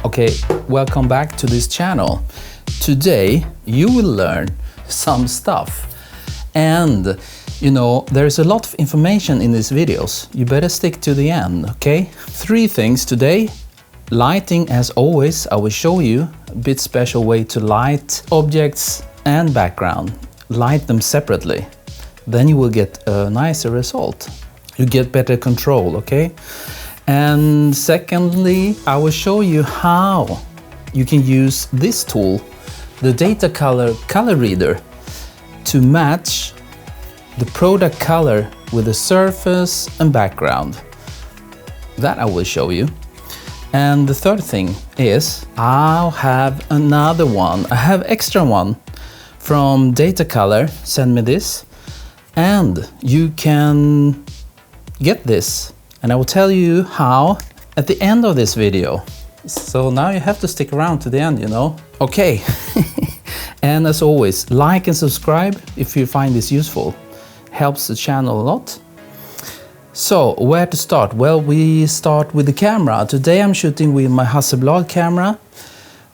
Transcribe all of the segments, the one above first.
Okay, welcome back to this channel. Today you will learn some stuff, and you know, there's a lot of information in these videos. You better stick to the end, okay? 3 things today. Lighting, as always. I will show you a bit special way to light objects and background. Light them separately. Then you will get a nicer result. You get better control, okay? And secondly, I will show you how you can use this tool, the Data Color Reader, to match the product color with the surface and background. That I will show you. And the third thing is I'll have another one. I have extra one from Data Color. Send me this, and you can get this. And I will tell you how at the end of this video. So now you have to stick around to the end, you know. Okay. And as always, like and subscribe if you find this useful. Helps the channel a lot. So where to start? Well, we start with the camera. Today I'm shooting with my Hasselblad camera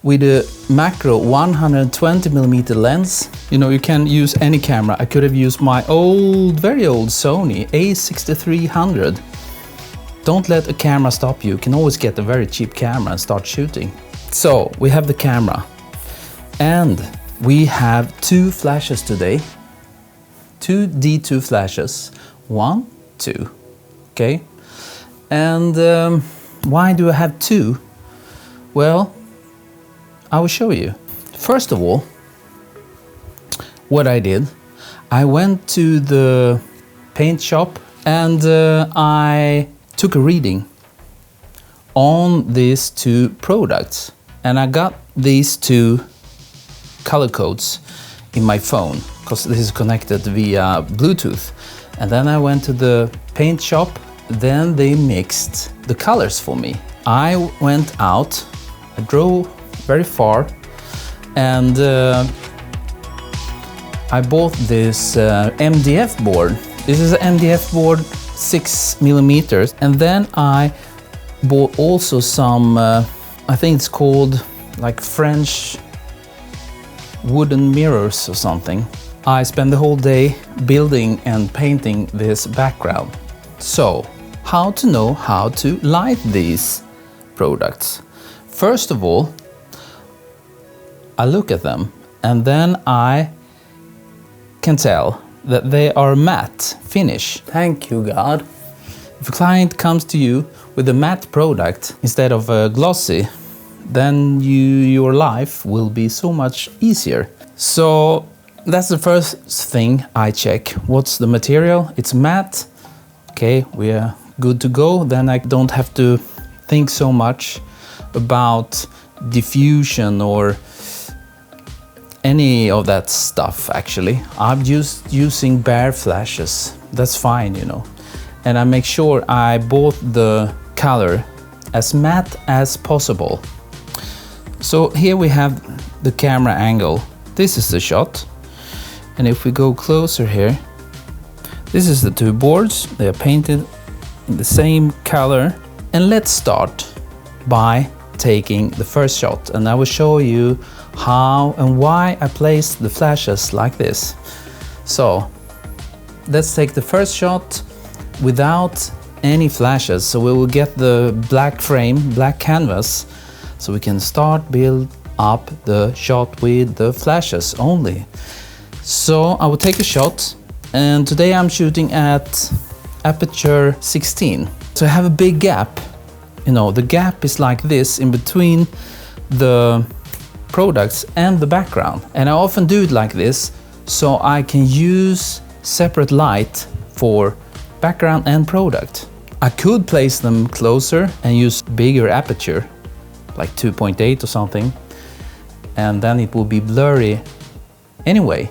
with a macro 120mm lens. You know, you can use any camera. I could have used my very old Sony A6300. Don't let a camera stop you. You can always get a very cheap camera and start shooting. So we have the camera, and we have 2 flashes today. 2 D2 flashes. 1, 2. Okay. And why do I have 2? Well, I will show you. First of all, what I did, I went to the paint shop and I took a reading on these 2 products, and I got these 2 color codes in my phone because this is connected via Bluetooth. And then I went to the paint shop. Then they mixed the colors for me. I went out, I drove very far, and I bought this MDF board. This is an MDF board, 6mm, and then I bought also some, I think it's called like French wooden mirrors or something. I spent the whole day building and painting this background. So, how to know how to light these products? First of all, I look at them and then I can tell that they are matte finish. Thank you, God. If a client comes to you with a matte product instead of a glossy, then your life will be so much easier. So that's the first thing I check. What's the material? It's matte. Okay, we are good to go. Then I don't have to think so much about diffusion or any of that stuff, actually. I'm just using bare flashes. That's fine, you know. And I make sure I bought the color as matte as possible. So here we have the camera angle. This is the shot. And if we go closer here, this is the 2 boards. They are painted in the same color. And let's start by taking the first shot, and I will show you how and why I placed the flashes like this. So let's take the first shot without any flashes, so we will get the black frame, black canvas, so we can start build up the shot with the flashes only. So I will take a shot, and today I'm shooting at aperture 16. So I have a big gap. You know, the gap is like this in between the products and the background. And I often do it like this, so I can use separate light for background and product. I could place them closer and use bigger aperture, like 2.8 or something, and then it will be blurry anyway.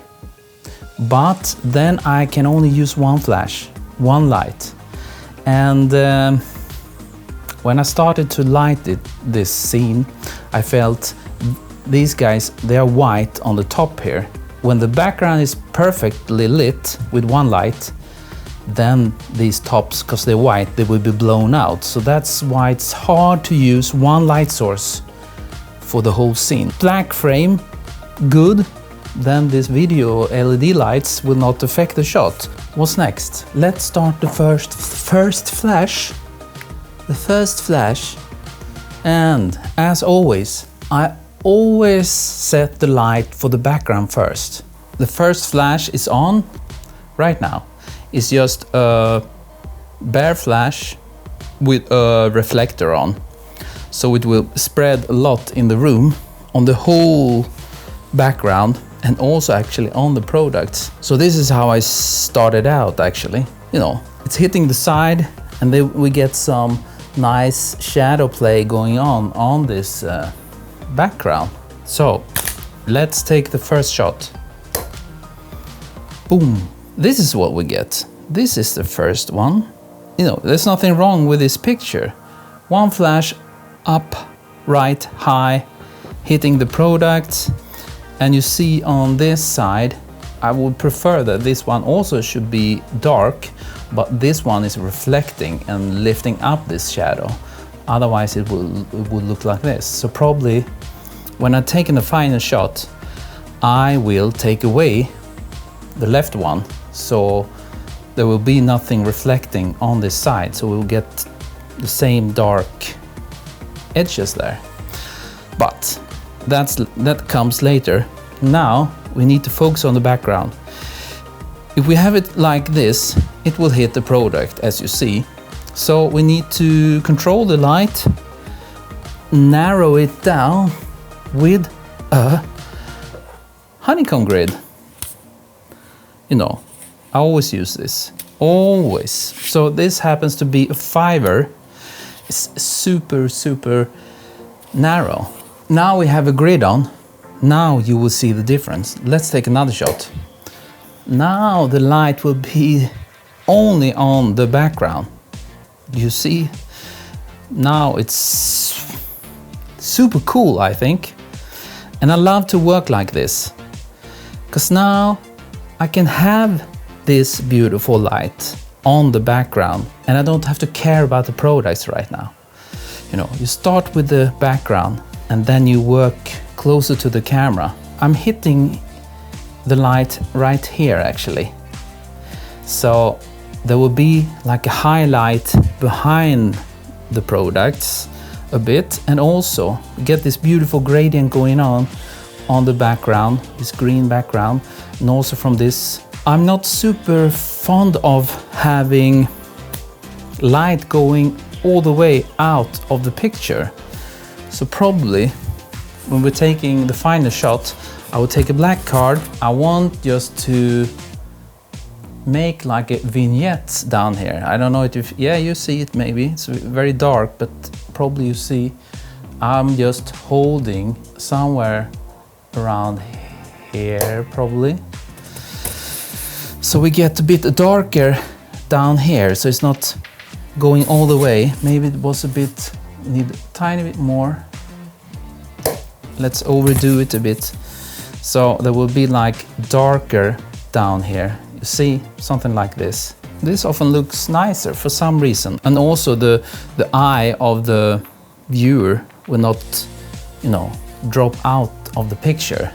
But then I can only use one flash, one light. And when I started to light this scene, I felt these guys, they are white on the top here. When the background is perfectly lit with one light, then these tops, because they're white, they will be blown out. So that's why it's hard to use one light source for the whole scene. Black frame, good. Then this video LED lights will not affect the shot. What's next? Let's start the first flash. The first flash. And as always, I always set the light for the background first. The first flash is on right now. It's just a bare flash with a reflector on. So it will spread a lot in the room, on the whole background, and also actually on the products. So this is how I started out actually. You know, it's hitting the side and then we get some nice shadow play going on this background. So let's take the first shot. Boom. This is what we get. This is the first one. You know, there's nothing wrong with this picture. One flash up, right, high, hitting the product. And you see on this side, I would prefer that this one also should be dark, but this one is reflecting and lifting up this shadow. Otherwise it would look like this. So probably when I'm taking the final shot, I will take away the left one. So there will be nothing reflecting on this side. So we'll get the same dark edges there. But that comes later. Now we need to focus on the background. If we have it like this, it will hit the product as you see. So we need to control the light, narrow it down with a honeycomb grid. You know, I always use this, always. So this happens to be a 5er. It's super narrow. Now we have a grid on. Now you will see the difference. Let's take another shot. Now the light will be only on the background. You see? Now it's super cool, I think. And I love to work like this. Because now I can have this beautiful light on the background and I don't have to care about the products right now. You know, you start with the background and then you work closer to the camera. I'm hitting the light right here actually. So there will be like a highlight behind the products a bit, and also get this beautiful gradient going on the background, this green background, and also from this. I'm not super fond of having light going all the way out of the picture. So probably when we're taking the final shot, I will take a black card. I want just to make like a vignette down here. I don't know if, yeah, you see it maybe. It's very dark, but probably you see I'm just holding somewhere around here probably. So we get a bit darker down here, so it's not going all the way. Maybe it was a bit, need a tiny bit more. Let's overdo it a bit. So there will be like darker down here. You see, something like this. This often looks nicer for some reason. And also the eye of the viewer will not, you know, drop out of the picture.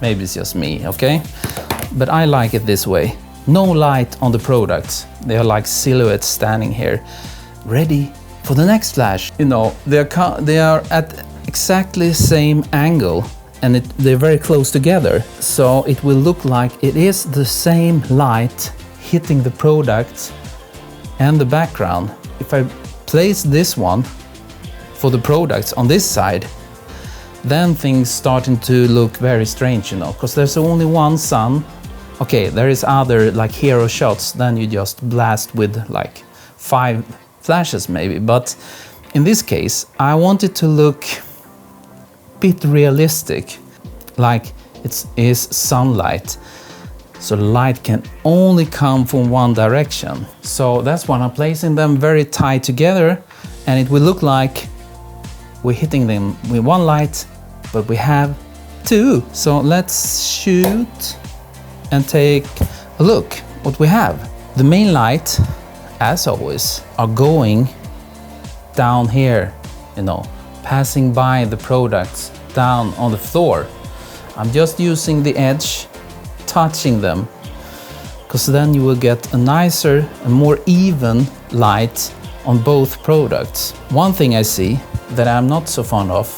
Maybe it's just me, okay? But I like it this way. No light on the products. They are like silhouettes standing here, ready for the next flash. You know, they are at exactly same angle and they're very close together. So it will look like it is the same light hitting the product and the background. If I place this one for the products on this side, then things starting to look very strange, you know, because there's only one sun. Okay, there is other like hero shots, then you just blast with like 5 flashes maybe, but in this case I want it to look a bit realistic, like it is sunlight, so light can only come from one direction. So that's why I'm placing them very tight together, and it will look like we're hitting them with one light, but we have 2. So let's shoot and take a look what we have. The main light, as always, are going down here, you know, passing by the products down on the floor. I'm just using the edge, touching them, because then you will get a nicer and more even light on both products. One thing I see that I'm not so fond of,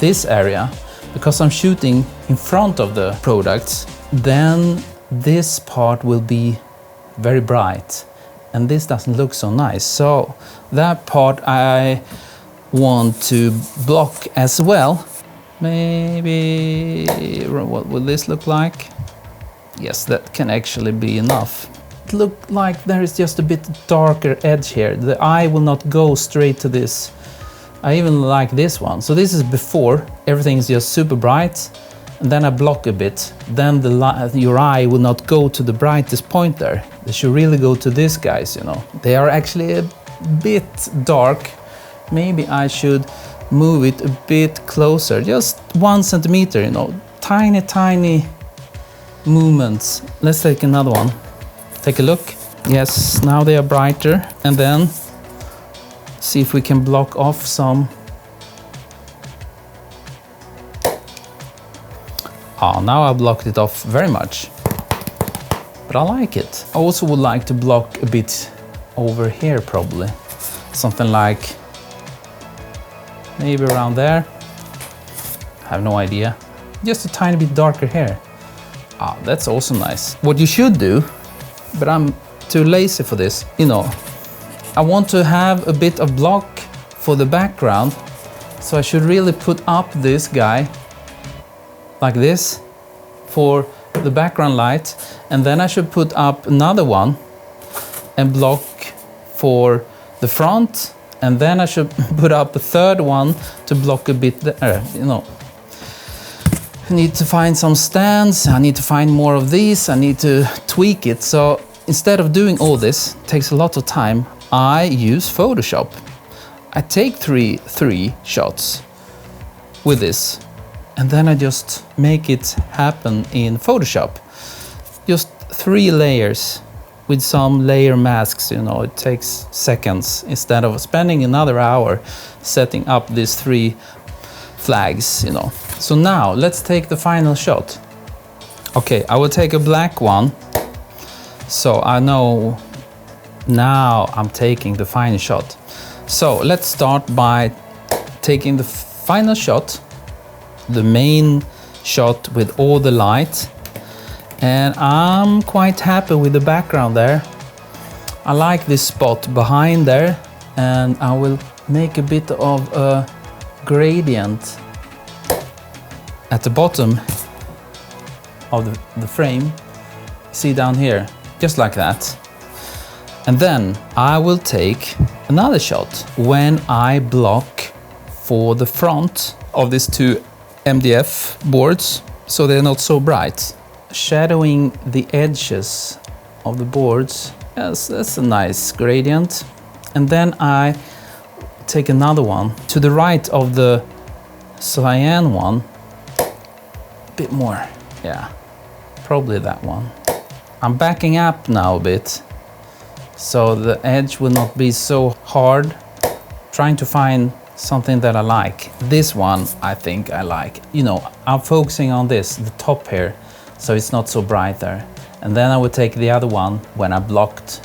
this area, because I'm shooting in front of the products, then this part will be very bright and this doesn't look so nice. So that part I want to block as well. Maybe, what will this look like? Yes, that can actually be enough. It looks like there is just a bit darker edge here. The eye will not go straight to this. I even like this one. So this is before, everything's just super bright, and then I block a bit. Then your eye will not go to the brightest point there. They should really go to these guys, you know. They are actually a bit dark. Maybe I should move it a bit closer, just 1 centimeter, you know, tiny, tiny movements. Let's take another one. Take a look. Yes, now they are brighter. And then see if we can block off some. Oh, now I blocked it off very much, but I like it. I also would like to block a bit over here, probably. Something like maybe around there. I have no idea. Just a tiny bit darker here. Ah, that's also nice. What you should do, but I'm too lazy for this, you know, I want to have a bit of block for the background, so I should really put up this guy like this for the background light, and then I should put up another one and block for the front, and then I should put up a third one to block a bit there, you know. I need to find some stands, I need to find more of these, I need to tweak it. So instead of doing all this, it takes a lot of time, I use Photoshop. I take three shots with this, and then I just make it happen in Photoshop. Just 3 layers with some layer masks, you know, it takes seconds instead of spending another hour setting up these 3 flags, you know. So now let's take the final shot. Okay, I will take a black one, so I know now I'm taking the final shot. So let's start by taking the final shot, the main shot with all the light, and I'm quite happy with the background there. I like this spot behind there, and I will make a bit of a gradient at the bottom of the frame. See down here, just like that. And then I will take another shot when I block for the front of these 2 MDF boards, so they're not so bright. Shadowing the edges of the boards, yes, that's a nice gradient. And then I take another one to the right of the cyan one, a bit more, yeah, probably that one. I'm backing up now a bit, so the edge will not be so hard. Trying to find something that I like. This one I think I like. You know, I'm focusing on this, the top here, so it's not so bright there. And then I would take the other one when I blocked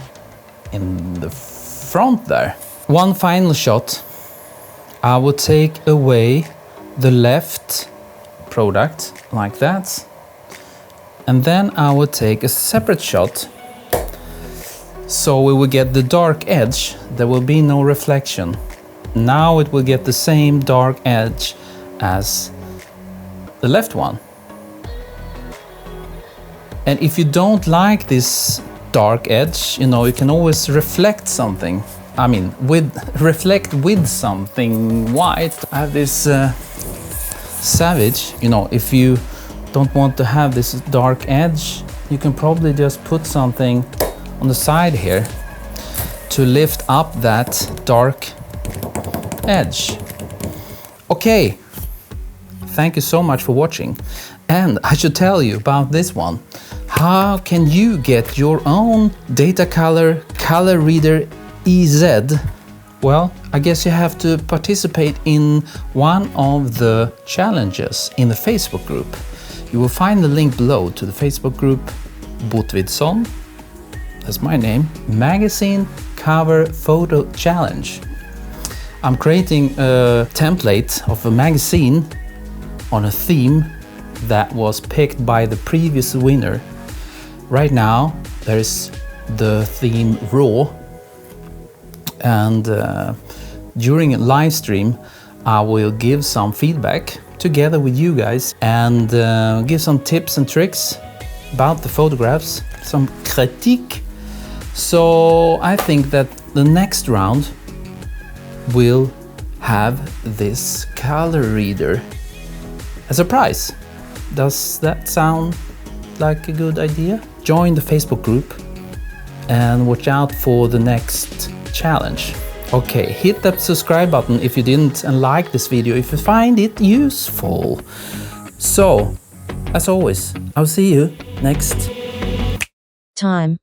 in the front there. One final shot. I would take away the left product like that. And then I would take a separate shot, so we will get the dark edge. There will be no reflection. Now it will get the same dark edge as the left one. And if you don't like this dark edge, you know, you can always reflect something. I mean, reflect with something white. I have this Savage, you know, if you don't want to have this dark edge, you can probably just put something on the side here to lift up that dark edge. Okay, thank you so much for watching. And I should tell you about this one. How can you get your own data color ColorReader EZ Well, I guess you have to participate in one of the challenges in the Facebook group. You will find the link below to the Facebook group Botvidsson, that's my name, Magazine Cover Photo Challenge. I'm creating a template of a magazine on a theme that was picked by the previous winner. Right now there's the theme Raw, and during a live stream I will give some feedback together with you guys and give some tips and tricks about the photographs, some critique. So I think that the next round will have this color reader as a prize. Does that sound like a good idea? Join the Facebook group and watch out for the next challenge. Okay, hit that subscribe button if you didn't, and like this video if you find it useful. So, as always, I'll see you next time.